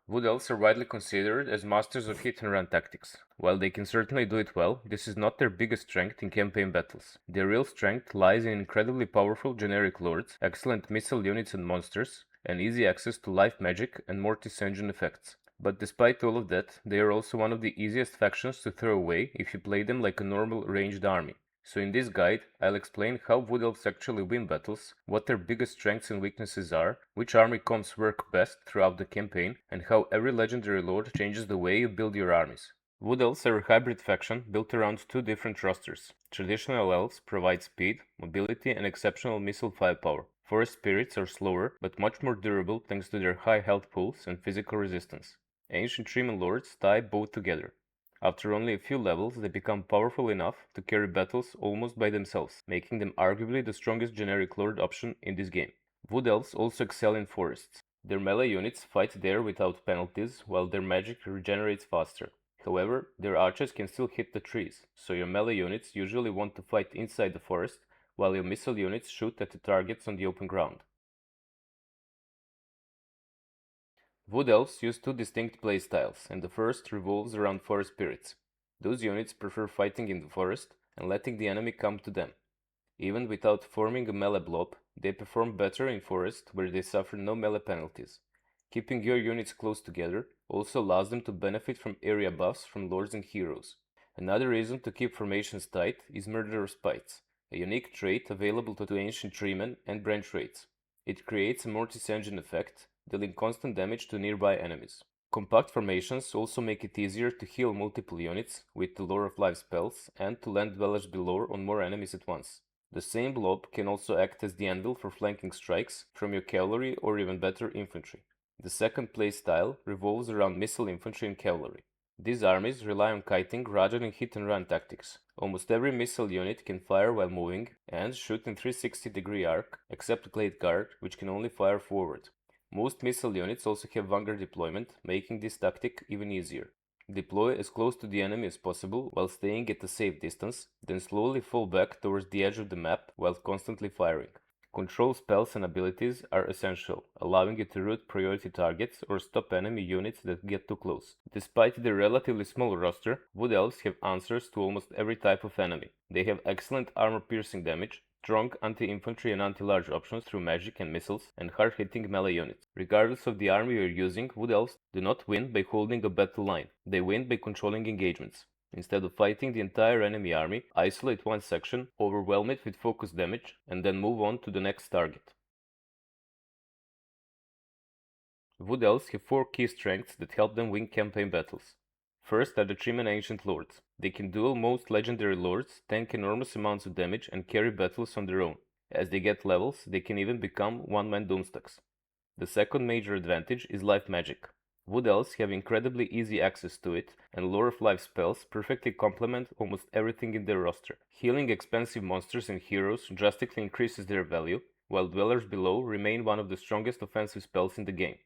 Wood Elves are widely considered as masters of hit and run tactics. While they can certainly do it well, this is not their biggest strength in campaign battles. Their real strength lies in incredibly powerful generic lords, excellent missile units and monsters, and easy access to life magic and Mortis engine effects. But despite all of that, they are also one of the easiest factions to throw away if you play them like a normal ranged army. So in this guide, I'll explain how Wood Elves actually win battles, what their biggest strengths and weaknesses are, which army comps work best throughout the campaign, and how every legendary lord changes the way you build your armies. Wood Elves are a hybrid faction built around two different rosters. Traditional Elves provide speed, mobility, and exceptional missile firepower. Forest Spirits are slower, but much more durable thanks to their high health pools and physical resistance. Ancient Treeman Lords tie both together. After only a few levels, they become powerful enough to carry battles almost by themselves, making them arguably the strongest generic lord option in this game. Wood Elves also excel in forests. Their melee units fight there without penalties, while their magic regenerates faster. However, their archers can still hit the trees, so your melee units usually want to fight inside the forest, while your missile units shoot at the targets on the open ground. Wood Elves use two distinct playstyles, and the first revolves around forest spirits. Those units prefer fighting in the forest and letting the enemy come to them. Even without forming a melee blob, they perform better in forest where they suffer no melee penalties. Keeping your units close together also allows them to benefit from area buffs from lords and heroes. Another reason to keep formations tight is Murderer's Spites, a unique trait available to ancient treemen and branch raids. It creates a Mortis engine effect, dealing constant damage to nearby enemies. Compact formations also make it easier to heal multiple units with the Lore of Life spells and to land Dwellers Below on more enemies at once. The same blob can also act as the anvil for flanking strikes from your cavalry or even better infantry. The second playstyle revolves around missile infantry and cavalry. These armies rely on kiting rather than hit and run tactics. Almost every missile unit can fire while moving and shoot in 360-degree arc, except Glade Guard, which can only fire forward. Most missile units also have vanguard deployment, making this tactic even easier. Deploy as close to the enemy as possible while staying at a safe distance, then slowly fall back towards the edge of the map while constantly firing. Control spells and abilities are essential, allowing you to root priority targets or stop enemy units that get too close. Despite their relatively small roster, Wood Elves have answers to almost every type of enemy. They have excellent armor-piercing damage, strong anti-infantry and anti-large options through magic and missiles, and hard-hitting melee units. Regardless of the army you're using, Wood Elves do not win by holding a battle line. They win by controlling engagements. Instead of fighting the entire enemy army, isolate one section, overwhelm it with focus damage, and then move on to the next target. Wood Elves have 4 key strengths that help them win campaign battles. First are the Treeman Ancient Lords. They can duel most legendary lords, tank enormous amounts of damage, and carry battles on their own. As they get levels, they can even become one-man doomstocks. The second major advantage is life magic. Wood Elves have incredibly easy access to it, and Lore of Life spells perfectly complement almost everything in their roster. Healing expensive monsters and heroes drastically increases their value, while Dwellers Below remain one of the strongest offensive spells in the game.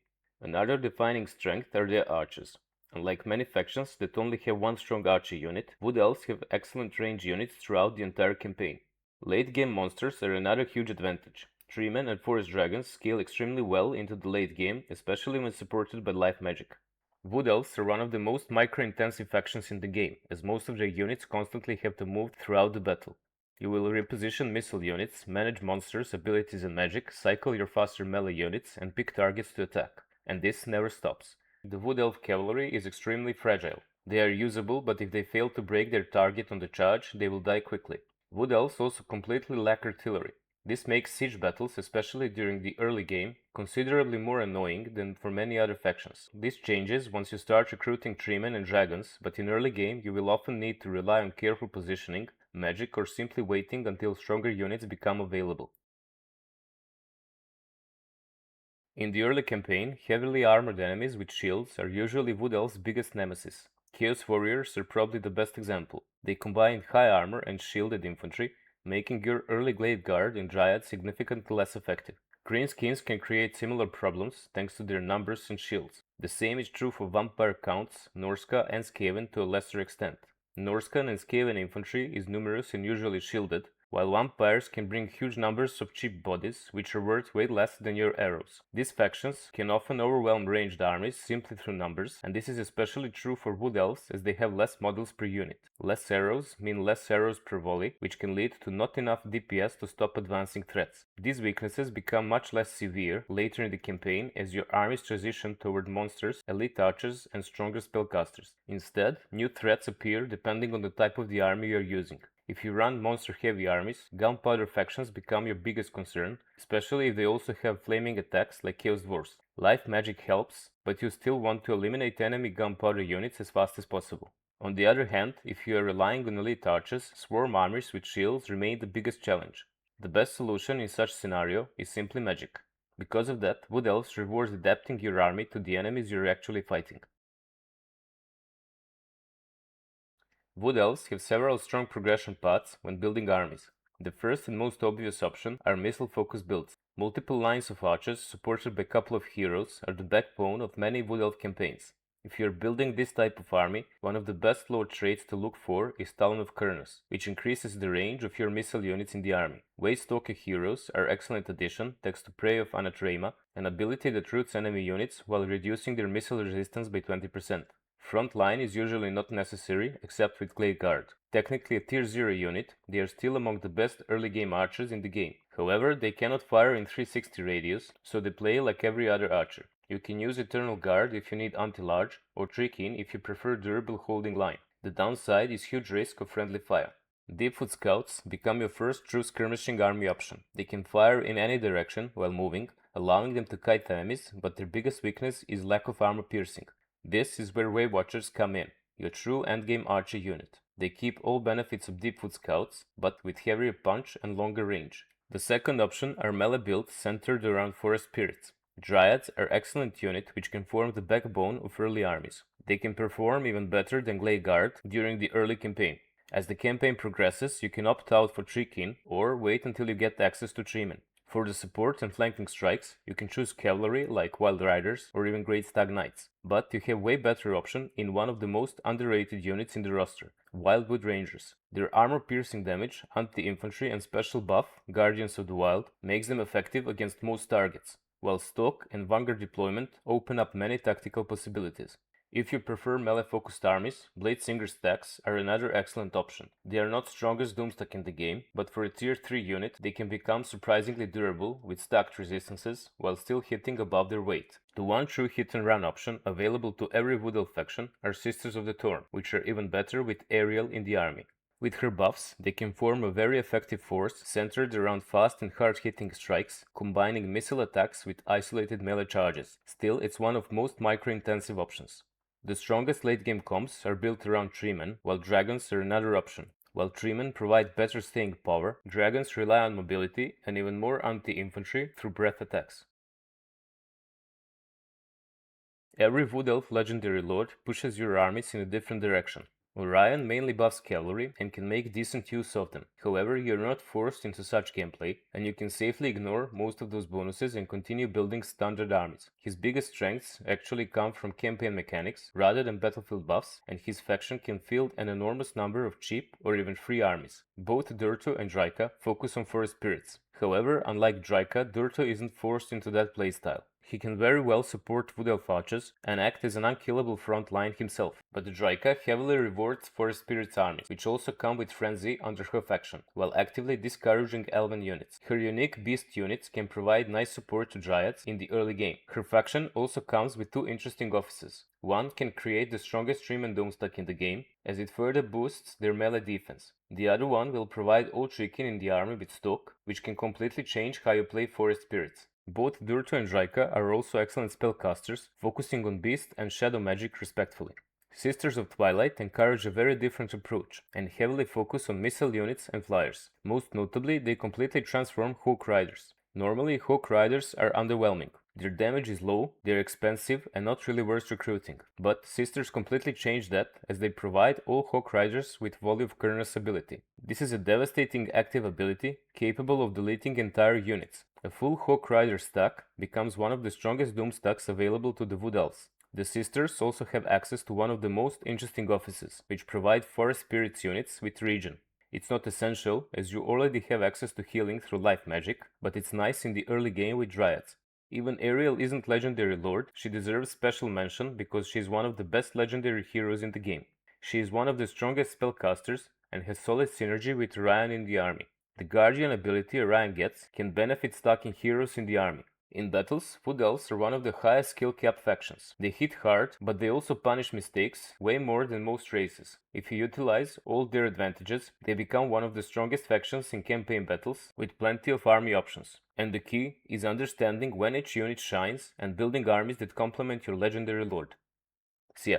Another defining strength are their archers. Unlike many factions that only have one strong archer unit, Wood Elves have excellent range units throughout the entire campaign. Late game monsters are another huge advantage. Treemen and Forest Dragons scale extremely well into the late game, especially when supported by life magic. Wood Elves are one of the most micro-intensive factions in the game, as most of their units constantly have to move throughout the battle. You will reposition missile units, manage monsters, abilities and magic, cycle your faster melee units, and pick targets to attack. And this never stops. The Wood Elf cavalry is extremely fragile. They are usable, but if they fail to break their target on the charge, they will die quickly. Wood Elves also completely lack artillery. This makes siege battles, especially during the early game, considerably more annoying than for many other factions. This changes once you start recruiting treemen and dragons, but in early game you will often need to rely on careful positioning, magic, or simply waiting until stronger units become available. In the early campaign, heavily armored enemies with shields are usually Wood Elves' biggest nemesis. Chaos Warriors are probably the best example. They combine high armor and shielded infantry, making your early Glade Guard and Dryad significantly less effective. Greenskins can create similar problems thanks to their numbers and shields. The same is true for Vampire Counts, Norska, and Skaven to a lesser extent. Norscan and Skaven infantry is numerous and usually shielded, while vampires can bring huge numbers of cheap bodies, which are worth way less than your arrows. These factions can often overwhelm ranged armies simply through numbers, and this is especially true for wood elves as they have less models per unit. Less arrows mean less arrows per volley, which can lead to not enough DPS to stop advancing threats. These weaknesses become much less severe later in the campaign as your armies transition toward monsters, elite archers, and stronger spellcasters. Instead, new threats appear depending on the type of the army you are using. If you run monster-heavy armies, gunpowder factions become your biggest concern, especially if they also have flaming attacks like Chaos Dwarfs. Life magic helps, but you still want to eliminate enemy gunpowder units as fast as possible. On the other hand, if you are relying on elite archers, swarm armies with shields remain the biggest challenge. The best solution in such scenario is simply magic. Because of that, Wood Elves rewards adapting your army to the enemies you're actually fighting. Wood Elves have several strong progression paths when building armies. The first and most obvious option are missile-focused builds. Multiple lines of archers supported by a couple of heroes are the backbone of many Wood Elf campaigns. If you are building this type of army, one of the best lore traits to look for is Talon of Kurnus, which increases the range of your missile units in the army. Waystalker heroes are excellent addition thanks to Prey of Anatrema, an ability that roots enemy units while reducing their missile resistance by 20%. Front line is usually not necessary except with Clay Guard. Technically a tier 0 unit, they are still among the best early game archers in the game. However, they cannot fire in 360 radius, so they play like every other archer. You can use Eternal Guard if you need anti-large, or Trick-in if you prefer durable holding line. The downside is huge risk of friendly fire. Deepfoot Scouts become your first true skirmishing army option. They can fire in any direction while moving, allowing them to kite enemies, but their biggest weakness is lack of armor piercing. This is where Wave Watchers come in, your true endgame archer unit. They keep all benefits of Deepfoot Scouts, but with heavier punch and longer range. The second option are melee builds centered around Forest Spirits. Dryads are excellent unit which can form the backbone of early armies. They can perform even better than Glade Guard during the early campaign. As the campaign progresses, you can opt out for Trick-in or wait until you get access to Treeman. For the support and flanking strikes, you can choose cavalry like Wild Riders or even Great Stag Knights. But you have way better option in one of the most underrated units in the roster, Wildwood Rangers. Their armor-piercing damage, anti-infantry and special buff, Guardians of the Wild, makes them effective against most targets, while Stalk and Vanguard deployment open up many tactical possibilities. If you prefer melee-focused armies, Bladesinger stacks are another excellent option. They are not strongest Doomstack in the game, but for a tier 3 unit, they can become surprisingly durable with stacked resistances while still hitting above their weight. The one true hit-and-run option available to every Wood Elf faction are Sisters of the Thorn, which are even better with Ariel in the army. With her buffs, they can form a very effective force centered around fast and hard-hitting strikes, combining missile attacks with isolated melee charges. Still, it's one of most micro-intensive options. The strongest late-game comps are built around Treemen, while Dragons are another option. While Treemen provide better staying power, Dragons rely on mobility and even more anti-infantry through breath attacks. Every Wood Elf legendary lord pushes your armies in a different direction. Orion mainly buffs cavalry and can make decent use of them. However, you're not forced into such gameplay, and you can safely ignore most of those bonuses and continue building standard armies. His biggest strengths actually come from campaign mechanics rather than battlefield buffs, and his faction can field an enormous number of cheap or even free armies. Both Durthu and Drycha focus on forest spirits. However, unlike Drycha, Durthu isn't forced into that playstyle. He can very well support Wood Elf archers and act as an unkillable front line himself, but Drycha heavily rewards Forest Spirits armies, which also come with Frenzy under her faction, while actively discouraging Elven units. Her unique Beast units can provide nice support to Dryads in the early game. Her faction also comes with two interesting offices. One can create the strongest Stream and Doomstack in the game, as it further boosts their melee defense. The other one will provide all Trick-in in the army with Stalk, which can completely change how you play Forest Spirits. Both Durthu and Drycha are also excellent spellcasters, focusing on Beast and Shadow magic respectively. Sisters of Twilight encourage a very different approach, and heavily focus on missile units and flyers. Most notably, they completely transform Hawk Riders. Normally, Hawk Riders are underwhelming. Their damage is low, they're expensive, and not really worth recruiting. But Sisters completely change that, as they provide all Hawk Riders with Volley of Kurnus ability. This is a devastating active ability, capable of deleting entire units. A full Hawk Rider stack becomes one of the strongest Doom stacks available to the Wood Elves. The Sisters also have access to one of the most interesting offices, which provide Forest Spirits units with Regen. It's not essential, as you already have access to healing through life magic, but it's nice in the early game with Dryads. Even Ariel isn't Legendary Lord, she deserves special mention because she's one of the best legendary heroes in the game. She is one of the strongest spellcasters and has solid synergy with Orion in the army. The Guardian ability Orion gets can benefit stacking heroes in the army. In battles, Wood Elves are one of the highest skill cap factions. They hit hard, but they also punish mistakes way more than most races. If you utilize all their advantages, they become one of the strongest factions in campaign battles, with plenty of army options. And the key is understanding when each unit shines and building armies that complement your legendary lord. So yeah,